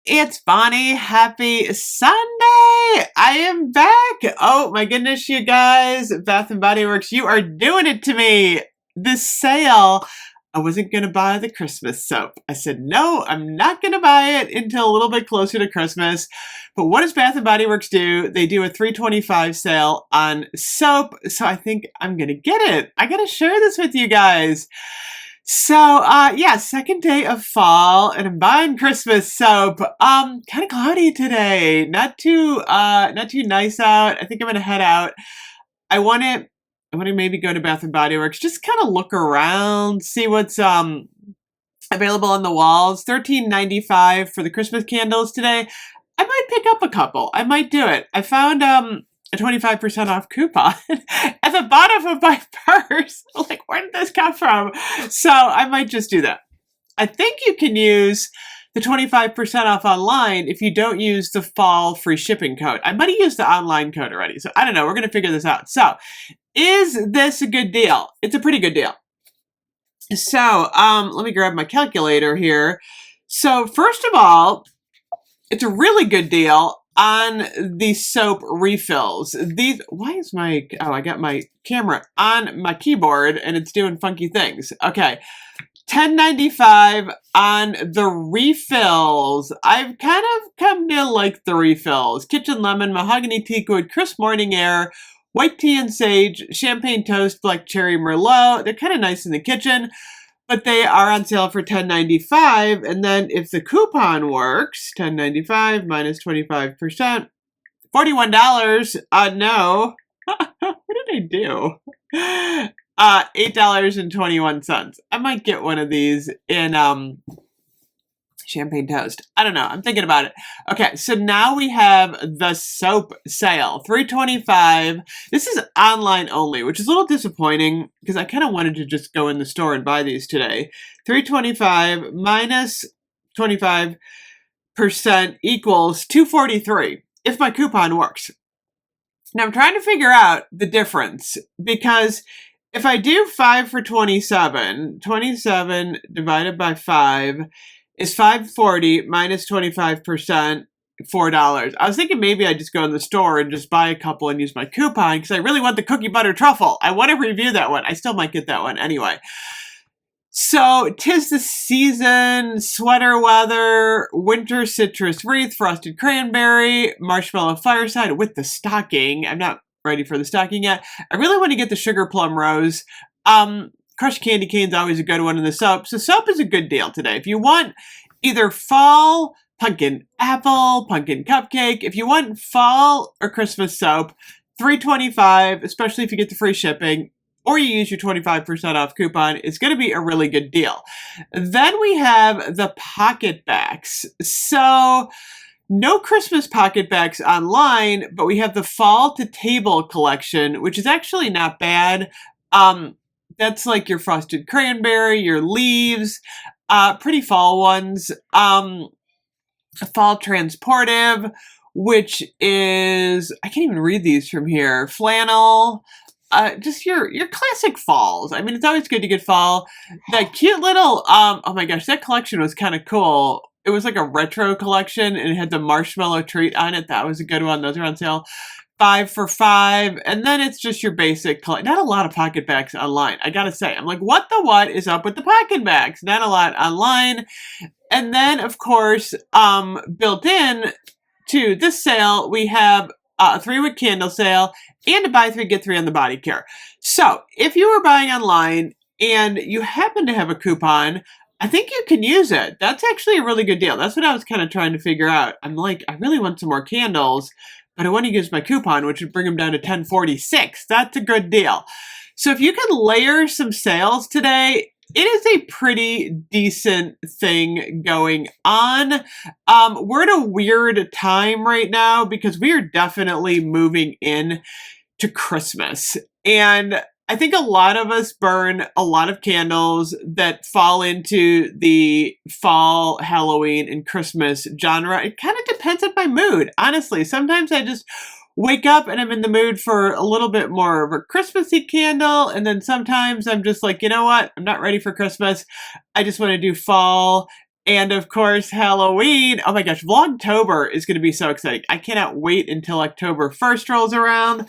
It's Bonnie. Happy Sunday! I am back. Oh my goodness, you guys. Bath and Body Works, you are doing it to me. This sale, I wasn't going to buy the Christmas soap. I said, no, I'm not going to buy it until a little bit closer to Christmas. But what does Bath and Body Works do? They do a $3.25 sale on soap. So I think I'm going to get it. I got to share this with you guys. So, yeah, second day of fall, and I'm buying Christmas soap. Kind of cloudy today. Not too nice out. I think I'm gonna head out. I want to maybe go to Bath and Body Works, just kind of look around, see what's available on the walls. $13.95 for the Christmas candles today. I might pick up a couple. I might do it. I found a 25% off coupon at the bottom of my purse. Like, where did this come from? So I might just do that. I think you can use the 25% off online if you don't use the fall free shipping code. I might have used the online code already. So I don't know. We're going to figure this out. So is this a good deal? It's a pretty good deal. So let me grab my calculator here. So first of all, it's a really good deal on the soap refills. I got my camera on my keyboard and it's doing funky things. Okay. $10.95 on the refills. I've kind of come to like the refills. Kitchen lemon, mahogany teakwood, crisp morning air, white tea and sage, champagne toast, black cherry merlot. They're kind of nice in the kitchen, but they are on sale for $10.95. And then if the coupon works, $10.95 minus 25%, $41. No. What did I do? $8.21. I might get one of these in champagne toast. I don't know. I'm thinking about it. Okay, so now we have the soap sale. $3.25. This is online only, which is a little disappointing because I kind of wanted to just go in the store and buy these today. $3.25 minus 25% equals $2.43 if my coupon works. Now I'm trying to figure out the difference because if I do 5 for 27, 27 divided by 5 is $5.40 minus 25%, $4. I was thinking maybe I'd just go in the store and just buy a couple and use my coupon because I really want the cookie butter truffle. I want to review that one. I still might get that one anyway. So, 'tis the season, sweater weather, winter citrus wreath, frosted cranberry, marshmallow fireside with the stocking. I'm not ready for the stocking yet. I really want to get the sugar plum rose. Crushed candy cane's always a good one in the soap. So soap is a good deal today. If you want either fall, pumpkin apple, pumpkin cupcake, if you want fall or Christmas soap, $3.25, especially if you get the free shipping, or you use your 25% off coupon, it's going to be a really good deal. Then we have the PocketBacs. So no Christmas PocketBacs online, but we have the fall to table collection, which is actually not bad. That's like your frosted cranberry, your leaves, pretty fall ones. Fall transportive, which is, I can't even read these from here. Flannel, just your classic falls. I mean, it's always good to get fall. That cute little, oh my gosh, that collection was kind of cool. It was like a retro collection and it had the marshmallow treat on it. That was a good one. Those are on sale. 5 for $5. And then it's just your basic, not a lot of PocketBacs online. I gotta say, I'm like, what is up with the PocketBacs? Not a lot online. And then, of course, built in to this sale, we have a 3-wick candle sale and a buy 3, get 3 on the body care. So if you were buying online and you happen to have a coupon, I think you can use it. That's actually a really good deal. That's what I was kind of trying to figure out. I'm like, I really want some more candles, but I want to use my coupon, which would bring them down to $10.46. That's a good deal. So if you can layer some sales today, it is a pretty decent thing going on. We're at a weird time right now because we are definitely moving in to Christmas. And I think a lot of us burn a lot of candles that fall into the fall, Halloween, and Christmas genre. It kind of depends on my mood, honestly. Sometimes I just wake up and I'm in the mood for a little bit more of a Christmassy candle. And then sometimes I'm just like, you know what? I'm not ready for Christmas. I just want to do fall And of course, Halloween. Oh my gosh, Vlogtober is going to be so exciting. I cannot wait until October 1st rolls around.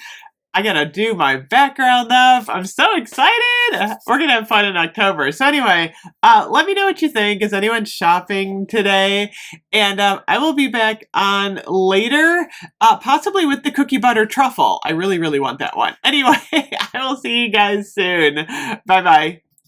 I gotta do my background stuff. I'm so excited. We're gonna have fun in October. So anyway, let me know what you think. Is anyone shopping today? And I will be back on later, possibly with the cookie butter truffle. I really, really want that one. Anyway, I will see you guys soon. Bye bye.